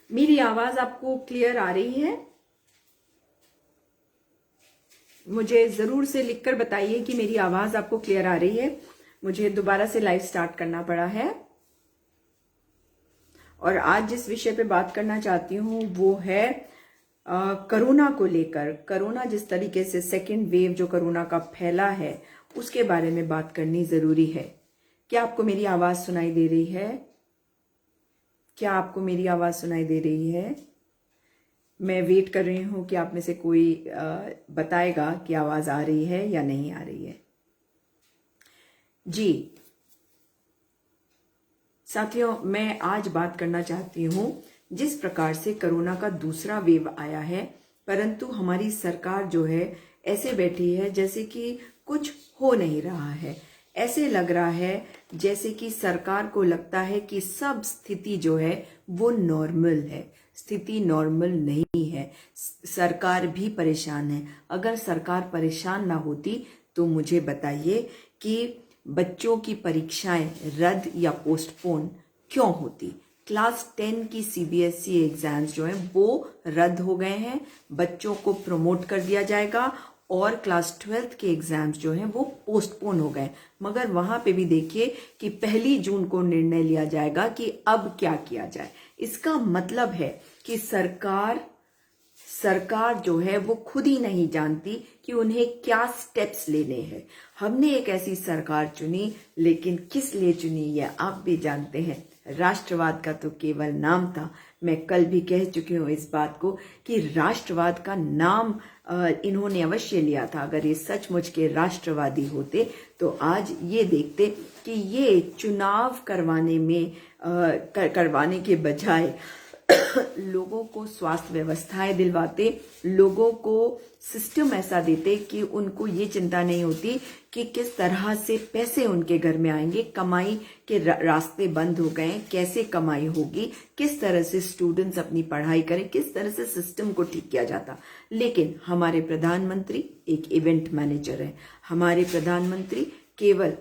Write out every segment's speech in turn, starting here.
मेरी आवाज आपको क्लियर आ रही है? मुझे जरूर से लिखकर बताइए कि मेरी आवाज आपको क्लियर आ रही है। मुझे दोबारा से लाइव स्टार्ट करना पड़ा है और आज जिस विषय पे बात करना चाहती हूँ वो है कोरोना को लेकर। कोरोना जिस तरीके से सेकेंड वेव जो कोरोना का फैला है उसके बारे में बात करनी जरूरी है। क्या आपको मेरी आवाज सुनाई दे रही है? क्या आपको मेरी आवाज सुनाई दे रही है? मैं वेट कर रही हूं कि आप में से कोई बताएगा कि आवाज आ रही है या नहीं आ रही है। जी साथियों, मैं आज बात करना चाहती हूं जिस प्रकार से कोरोना का दूसरा वेव आया है, परंतु हमारी सरकार जो है ऐसे बैठी है जैसे कि कुछ हो नहीं रहा है। ऐसे लग रहा है जैसे कि सरकार को लगता है कि सब स्थिति जो है वो नॉर्मल है। स्थिति नॉर्मल नहीं है। सरकार भी परेशान है। अगर सरकार परेशान ना होती तो मुझे बताइए कि बच्चों की परीक्षाएं रद्द या पोस्टपोन क्यों होती। क्लास 10 की सीबीएसई एग्जाम्स जो हैं वो रद्द हो गए हैं, बच्चों को प्रमोट कर दिया जाएगा और क्लास 12th के एग्जाम्स जो हैं वो पोस्टपोन हो गए। मगर वहां पे भी देखिए कि 1 जून को निर्णय लिया जाएगा कि अब क्या किया जाए। इसका मतलब है कि सरकार जो है वो खुद ही नहीं जानती कि उन्हें क्या स्टेप्स लेने हैं। हमने एक ऐसी सरकार चुनी, लेकिन किस लिए चुनी ये आप भी जानते हैं। राष्ट्रवाद का तो केवल नाम था। मैं कल भी कह चुकी हूँ इस बात को कि राष्ट्रवाद का नाम इन्होंने अवश्य लिया था। अगर ये सचमुच के राष्ट्रवादी होते तो आज ये देखते कि ये चुनाव करवाने के बजाय लोगों को स्वास्थ्य व्यवस्थाएं दिलवाते, लोगों को सिस्टम ऐसा देते कि उनको ये चिंता नहीं होती कि किस तरह से पैसे उनके घर में आएंगे। कमाई के रास्ते बंद हो गए, कैसे कमाई होगी, किस तरह से स्टूडेंट्स अपनी पढ़ाई करें, किस तरह से सिस्टम को ठीक किया जाता। लेकिन हमारे प्रधानमंत्री एक इवेंट मैनेजर है। हमारे प्रधानमंत्री केवल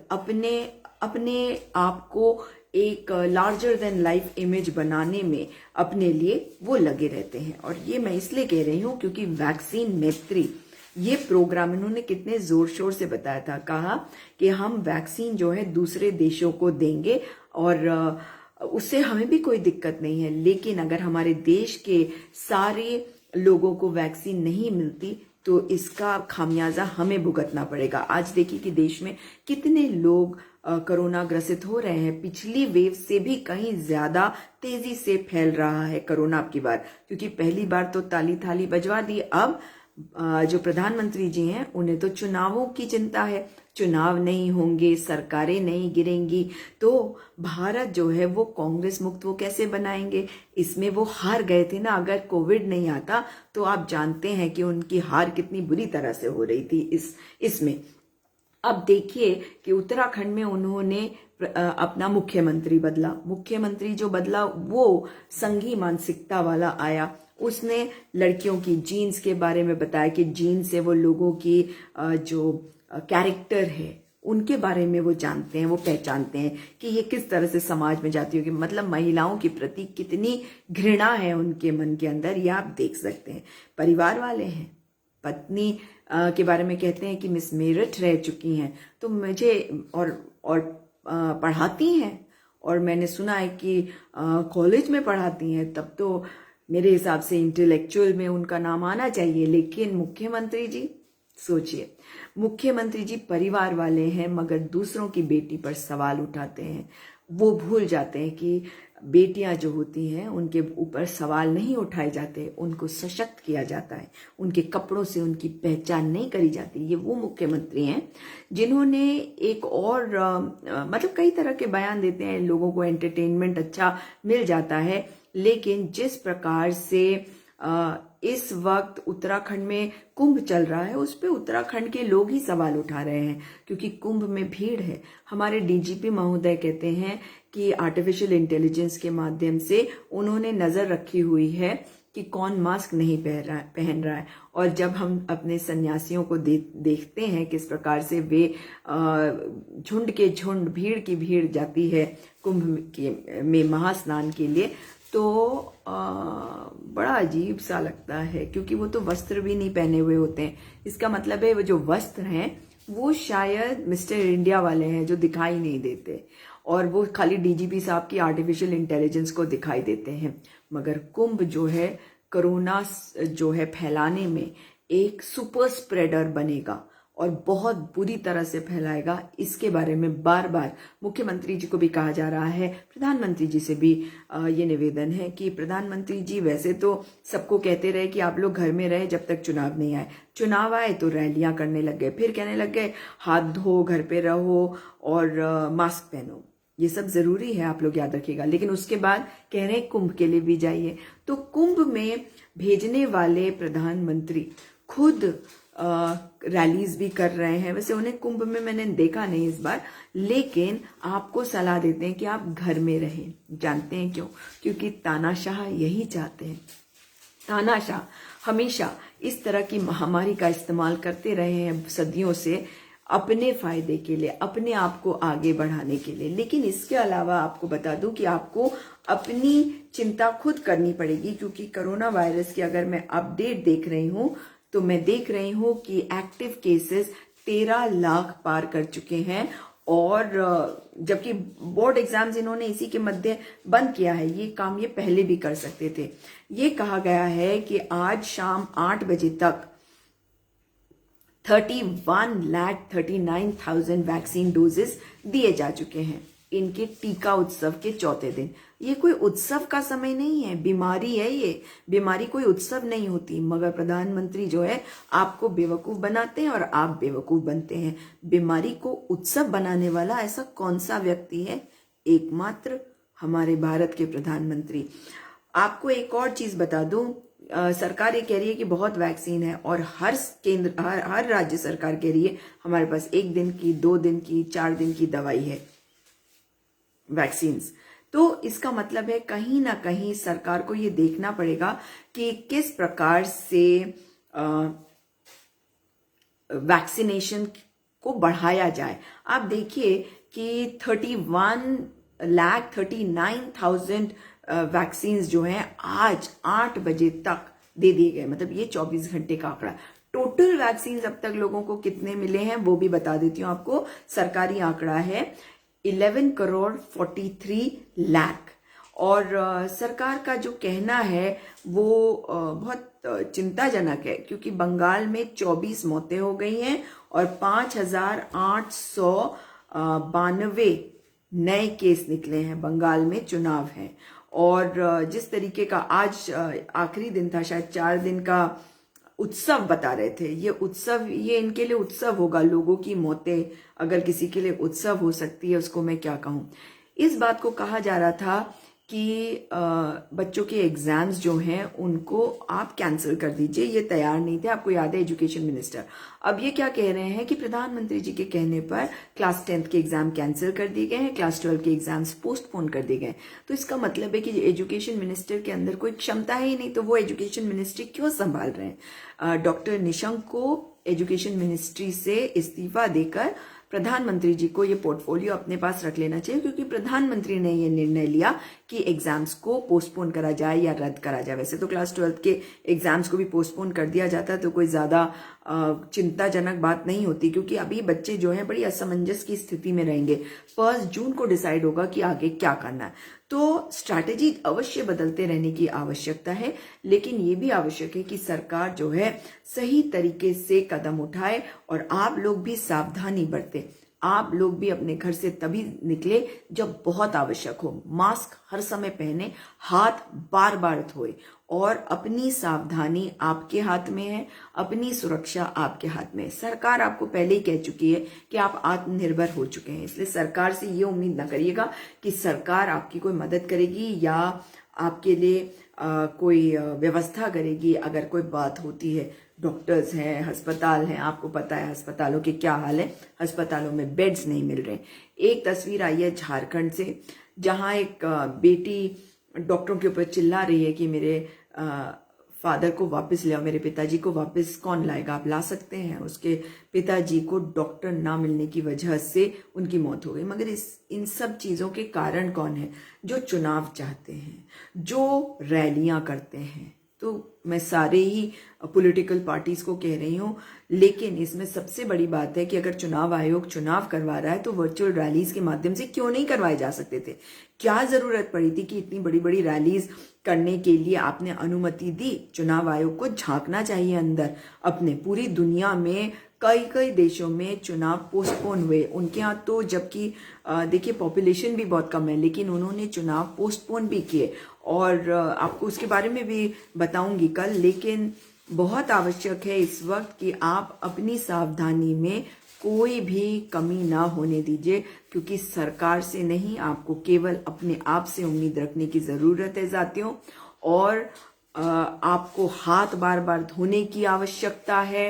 अपने आप को एक लार्जर देन लाइफ इमेज बनाने में अपने लिए वो लगे रहते हैं। और ये मैं इसलिए कह रही हूँ क्योंकि वैक्सीन मैत्री ये प्रोग्राम इन्होंने कितने जोर शोर से बताया था। कहा कि हम वैक्सीन जो है दूसरे देशों को देंगे और उससे हमें भी कोई दिक्कत नहीं है, लेकिन अगर हमारे देश के सारे लोगों को वैक्सीन नहीं मिलती तो इसका खामियाजा हमें भुगतना पड़ेगा। आज देखिए कि देश में कितने लोग कोरोना ग्रसित हो रहे हैं। पिछली वेव से भी कहीं ज्यादा तेजी से फैल रहा है कोरोना अब की बार, क्योंकि पहली बार तो ताली थाली बजवा दी। अब जो प्रधानमंत्री जी हैं उन्हें तो चुनावों की चिंता है। चुनाव नहीं होंगे, सरकारें नहीं गिरेंगी तो भारत जो है वो कांग्रेस मुक्त वो कैसे बनाएंगे। इसमें वो हार गए थे ना। अगर कोविड नहीं आता तो आप जानते हैं कि उनकी हार कितनी बुरी तरह से हो रही थी इसमें। अब देखिए कि उत्तराखंड में उन्होंने अपना मुख्यमंत्री बदला। मुख्यमंत्री जो बदला वो संघी मानसिकता वाला आया। उसने लड़कियों की जीन्स के बारे में बताया कि जीन्स से वो लोगों की जो कैरेक्टर है उनके बारे में वो जानते हैं, वो पहचानते हैं कि ये किस तरह से समाज में जाती होगी। मतलब महिलाओं के प्रति कितनी घृणा है उनके मन के अंदर, ये आप देख सकते हैं। परिवार वाले हैं, पत्नी के बारे में कहते हैं कि मिस मेरठ रह चुकी हैं तो मुझे और पढ़ाती हैं, और मैंने सुना है कि कॉलेज में पढ़ाती हैं। तब तो मेरे हिसाब से इंटेलेक्चुअल में उनका नाम आना चाहिए। लेकिन मुख्यमंत्री जी सोचिए, मुख्यमंत्री जी परिवार वाले हैं मगर दूसरों की बेटी पर सवाल उठाते हैं। वो भूल जाते हैं कि बेटियां जो होती हैं उनके ऊपर सवाल नहीं उठाए जाते, उनको सशक्त किया जाता है। उनके कपड़ों से उनकी पहचान नहीं करी जाती। ये वो मुख्यमंत्री हैं जिन्होंने एक और मतलब कई तरह के बयान देते हैं, लोगों को एंटरटेनमेंट अच्छा मिल जाता है। लेकिन जिस प्रकार से इस वक्त उत्तराखंड में कुंभ चल रहा है उस पे उत्तराखंड के लोग ही सवाल उठा रहे हैं, क्योंकि कुंभ में भीड़ है। हमारे डीजीपी महोदय कहते हैं कि आर्टिफिशियल इंटेलिजेंस के माध्यम से उन्होंने नजर रखी हुई है कि कौन मास्क नहीं पहन रहा है। और जब हम अपने सन्यासियों को देखते हैं किस प्रकार से वे झुंड के झुंड, भीड़ की भीड़ जाती है कुंभ में महास्नान के लिए, तो बड़ा अजीब सा लगता है, क्योंकि वो तो वस्त्र भी नहीं पहने हुए होते हैं। इसका मतलब है वो जो वस्त्र हैं वो शायद मिस्टर इंडिया वाले हैं जो दिखाई नहीं देते, और वो खाली डीजीपी साहब की आर्टिफिशियल इंटेलिजेंस को दिखाई देते हैं। मगर कुंभ जो है कोरोना जो है फैलाने में एक सुपर स्प्रेडर बनेगा और बहुत बुरी तरह से फैलाएगा। इसके बारे में बार बार मुख्यमंत्री जी को भी कहा जा रहा है, प्रधानमंत्री जी से भी ये निवेदन है कि प्रधानमंत्री जी वैसे तो सबको कहते रहे कि आप लोग घर में रहे जब तक चुनाव नहीं आए, चुनाव आए तो रैलियां करने लग गए, फिर कहने लग गए हाथ धो, घर पे रहो और मास्क पहनो। ये सब जरूरी है, आप लोग याद रखिएगा। लेकिन उसके बाद कह रहे हैं कुंभ के लिए भी जाइए। तो कुंभ में भेजने वाले प्रधानमंत्री खुद रैलीज भी कर रहे हैं। वैसे उन्हें कुंभ में मैंने देखा नहीं इस बार, लेकिन आपको सलाह देते हैं कि आप घर में रहें। जानते हैं क्यों? क्योंकि तानाशाह यही चाहते हैं। तानाशाह हमेशा इस तरह की महामारी का इस्तेमाल करते रहे हैं सदियों से, अपने फायदे के लिए, अपने आप को आगे बढ़ाने के लिए। लेकिन इसके अलावा आपको बता दूं कि आपको अपनी चिंता खुद करनी पड़ेगी, क्योंकि कोरोना वायरस की अगर मैं अपडेट देख रही हूं तो मैं देख रही हूं कि एक्टिव केसेस 13 लाख पार कर चुके हैं। और जबकि बोर्ड एग्जाम्स इन्होंने इसी के मध्य बंद किया है, ये काम ये पहले भी कर सकते थे। ये कहा गया है कि आज शाम 8 बजे तक 31,39,000 वैक्सीन डोजेस दिए जा चुके हैं इनके टीका उत्सव के चौथे दिन। ये कोई उत्सव का समय नहीं है, बीमारी है ये। बीमारी कोई उत्सव नहीं होती, मगर प्रधानमंत्री जो है आपको बेवकूफ बनाते हैं और आप बेवकूफ बनते हैं। बीमारी को उत्सव बनाने वाला ऐसा कौन सा व्यक्ति है? एकमात्र हमारे भारत के प्रधानमंत्री। आपको एक और चीज बता दूं, सरकार ये कह रही है कि बहुत वैक्सीन है, और हर राज्य सरकार कह रही है हमारे पास 1 दिन की, 2 दिन की, 4 दिन की दवाई है, वैक्सीन्स। तो इसका मतलब है कहीं ना कहीं सरकार को ये देखना पड़ेगा कि किस प्रकार से वैक्सीनेशन को बढ़ाया जाए। आप देखिए कि 31,39,000 वैक्सीन जो हैं आज 8 बजे तक दे दिए गए। मतलब ये 24 घंटे का आंकड़ा। टोटल वैक्सीन अब तक लोगों को कितने मिले हैं वो भी बता देती हूँ आपको। सरकारी आंकड़ा है 11,43,00,000। और सरकार का जो कहना है वो बहुत चिंताजनक है, क्योंकि बंगाल में 24 मौतें हो गई हैं और 5,892 नए केस निकले हैं। बंगाल में चुनाव है, और जिस तरीके का आज आखिरी दिन था, शायद 4 दिन का उत्सव बता रहे थे। ये उत्सव, ये इनके लिए उत्सव होगा। लोगों की मौतें अगर किसी के लिए उत्सव हो सकती है, उसको मैं क्या कहूं। इस बात को कहा जा रहा था कि बच्चों के एग्जाम्स जो हैं उनको आप कैंसिल कर दीजिए। ये तैयार नहीं थे, आपको याद है, एजुकेशन मिनिस्टर। अब ये क्या कह रहे हैं कि प्रधानमंत्री जी के कहने पर क्लास 10th के एग्जाम कैंसिल कर दिए गए हैं, क्लास 12 के एग्जाम्स पोस्टपोन कर दिए गए। तो इसका मतलब है कि एजुकेशन मिनिस्टर के अंदर कोई क्षमता ही नहीं, तो वो एजुकेशन मिनिस्ट्री क्यों संभाल रहे हैं? डॉक्टर निशंक को एजुकेशन मिनिस्ट्री से इस्तीफा देकर प्रधानमंत्री जी को ये पोर्टफोलियो अपने पास रख लेना चाहिए, क्योंकि प्रधानमंत्री ने ये निर्णय लिया कि एग्जाम्स को पोस्टपोन करा जाए या रद्द करा जाए। वैसे तो क्लास 12 के एग्जाम्स को भी पोस्टपोन कर दिया जाता तो कोई ज्यादा चिंताजनक बात नहीं होती, क्योंकि अभी बच्चे जो हैं बड़ी असमंजस की स्थिति में रहेंगे। 1 जून को डिसाइड होगा कि आगे क्या करना है। तो स्ट्रैटेजी अवश्य बदलते रहने की आवश्यकता है, लेकिन ये भी आवश्यक है कि सरकार जो है सही तरीके से कदम उठाए और आप लोग भी सावधानी बरतें। आप लोग भी अपने घर से तभी निकले जब बहुत आवश्यक हो। मास्क हर समय पहने, हाथ बार बार धोए, और अपनी सावधानी आपके हाथ में है, अपनी सुरक्षा आपके हाथ में है। सरकार आपको पहले ही कह चुकी है कि आप आत्मनिर्भर हो चुके हैं, इसलिए सरकार से ये उम्मीद ना करिएगा कि सरकार आपकी कोई मदद करेगी या आपके लिए कोई व्यवस्था करेगी अगर कोई बात होती है। डॉक्टर्स हैं, अस्पताल हैं, आपको पता है अस्पतालों के क्या हाल है। अस्पतालों में बेड्स नहीं मिल रहे। एक तस्वीर आई है झारखंड से, जहां एक बेटी डॉक्टरों के ऊपर चिल्ला रही है कि मेरे फादर को वापस ले आओ, मेरे पिताजी को वापस कौन लाएगा? आप ला सकते हैं? उसके पिताजी को डॉक्टर ना मिलने की वजह से उनकी मौत हो गई। मगर इन सब चीज़ों के कारण कौन है? जो चुनाव चाहते हैं, जो रैलियां करते हैं। तो मैं सारे ही पॉलिटिकल पार्टीज को कह रही हूँ, लेकिन इसमें सबसे बड़ी बात है कि अगर चुनाव आयोग चुनाव करवा रहा है तो वर्चुअल रैलीज के माध्यम से क्यों नहीं करवाए जा सकते थे? क्या जरूरत पड़ी थी कि इतनी बड़ी बड़ी रैलीज करने के लिए आपने अनुमति दी? चुनाव आयोग को झांकना चाहिए अंदर अपने। पूरी दुनिया में कई देशों में चुनाव पोस्टपोन हुए, उनके यहाँ तो जबकि देखिए पॉपुलेशन भी बहुत कम है, लेकिन उन्होंने चुनाव पोस्टपोन भी किए। और आपको उसके बारे में भी बताऊंगी कल। लेकिन बहुत आवश्यक है इस वक्त कि आप अपनी सावधानी में कोई भी कमी ना होने दीजिए, क्योंकि सरकार से नहीं, आपको केवल अपने आप से उम्मीद रखने की जरूरत है साथियों। और आपको हाथ बार बार धोने की आवश्यकता है।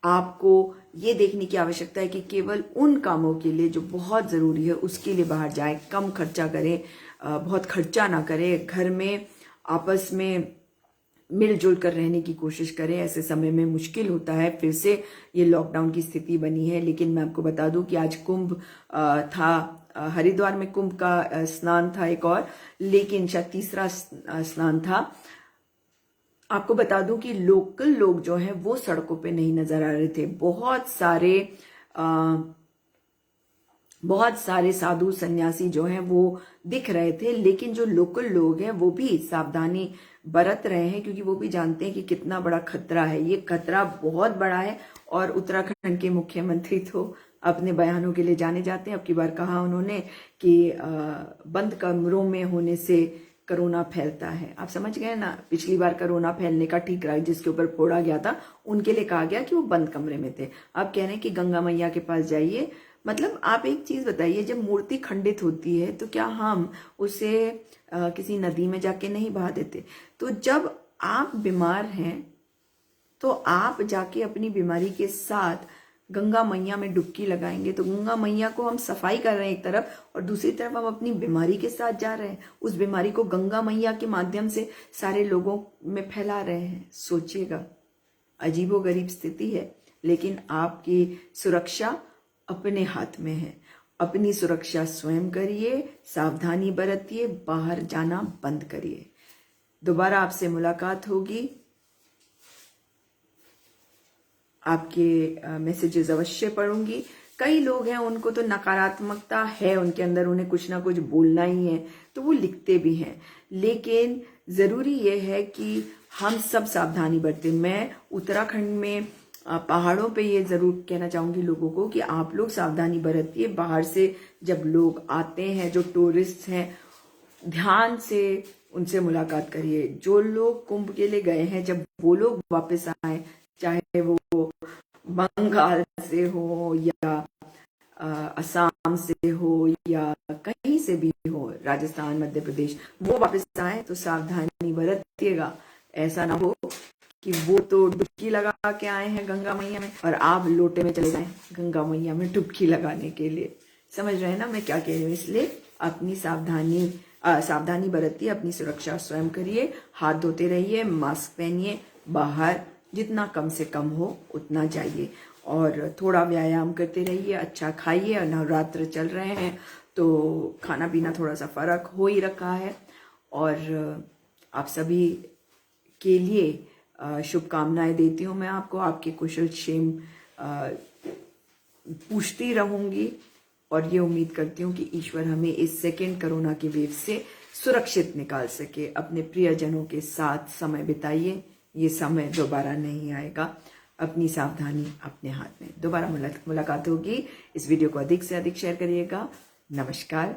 आपको ये देखने की आवश्यकता है कि केवल उन कामों के लिए जो बहुत ज़रूरी है उसके लिए बाहर जाए, कम खर्चा करें, बहुत खर्चा ना करें, घर में आपस में मिलजुल कर रहने की कोशिश करें। ऐसे समय में मुश्किल होता है, फिर से ये लॉकडाउन की स्थिति बनी है। लेकिन मैं आपको बता दूं कि आज कुंभ था, हरिद्वार में कुंभ का स्नान था एक और, लेकिन शायद तीसरा स्नान था। आपको बता दूं कि लोकल लोग जो हैं वो सड़कों पे नहीं नजर आ रहे थे। बहुत सारे साधु सन्यासी जो हैं वो दिख रहे थे, लेकिन जो लोकल लोग हैं वो भी सावधानी बरत रहे हैं, क्योंकि वो भी जानते हैं कि कितना बड़ा खतरा है। ये खतरा बहुत बड़ा है। और उत्तराखंड के मुख्यमंत्री तो अपने बयानों के लिए जाने जाते हैं। अब की बार कहा उन्होंने कि बंद कमरों में होने से कोरोना फैलता है। आप समझ गए ना, पिछली बार कोरोना फैलने का ठीक रहा, जिसके ऊपर फोड़ा गया था उनके लिए कहा गया कि वो बंद कमरे में थे। अब कह रहे हैं कि गंगा मैया के पास जाइए। मतलब आप एक चीज बताइए, जब मूर्ति खंडित होती है तो क्या हम उसे किसी नदी में जाके नहीं बहा देते? तो जब आप बीमार हैं तो आप जाके अपनी बीमारी के साथ गंगा मैया में डुबकी लगाएंगे, तो गंगा मैया को हम सफाई कर रहे हैं एक तरफ, और दूसरी तरफ हम अपनी बीमारी के साथ जा रहे हैं। उस बीमारी को गंगा मैया के माध्यम से सारे लोगों में फैला रहे हैं। सोचिएगा, अजीबोगरीब स्थिति है। लेकिन आपकी सुरक्षा अपने हाथ में है। अपनी सुरक्षा स्वयं करिए, सावधानी बरतिए, बाहर जाना बंद करिए। दोबारा आपसे मुलाकात होगी। आपके मैसेजेस अवश्य पढ़ूंगी। कई लोग हैं उनको तो नकारात्मकता है उनके अंदर, उन्हें कुछ ना कुछ बोलना ही है, तो वो लिखते भी हैं। लेकिन जरूरी ये है कि हम सब सावधानी बरतें। मैं उत्तराखंड में पहाड़ों पे ये जरूर कहना चाहूंगी लोगों को कि आप लोग सावधानी बरतिए। बाहर से जब लोग आते हैं, जो टूरिस्ट हैं, ध्यान से उनसे मुलाकात करिए। जो लोग कुंभ के लिए गए हैं, जब वो लोग वापस आए, चाहे वो बंगाल से हो या असम से हो या कहीं से भी हो, राजस्थान, मध्य प्रदेश, वो वापस आए तो सावधानी बरतिएगा। ऐसा ना हो कि वो तो डुबकी लगा के आए हैं गंगा मैया में और आप लोटे में चले जाएं गंगा मैया में डुबकी लगाने के लिए। समझ रहे हैं ना मैं क्या कह रही हूँ? इसलिए अपनी सावधानी बरतिए, अपनी सुरक्षा स्वयं करिए, हाथ धोते रहिए, मास्क पहनिए, बाहर जितना कम से कम हो उतना जाइए, और थोड़ा व्यायाम करते रहिए, अच्छा खाइए। और नवरात्र चल रहे हैं तो खाना पीना थोड़ा सा फर्क हो ही रखा है। और आप सभी के लिए शुभकामनाएं देती हूँ मैं आपको। आपके कुशल क्षेम पूछती रहूंगी, और ये उम्मीद करती हूँ कि ईश्वर हमें इस सेकेंड कोरोना की वेव से सुरक्षित निकाल सके। अपने प्रियजनों के साथ समय बिताइए, ये समय दोबारा नहीं आएगा। अपनी सावधानी अपने हाथ में। दोबारा मुलाकात होगी। इस वीडियो को अधिक से अधिक शेयर करिएगा। नमस्कार।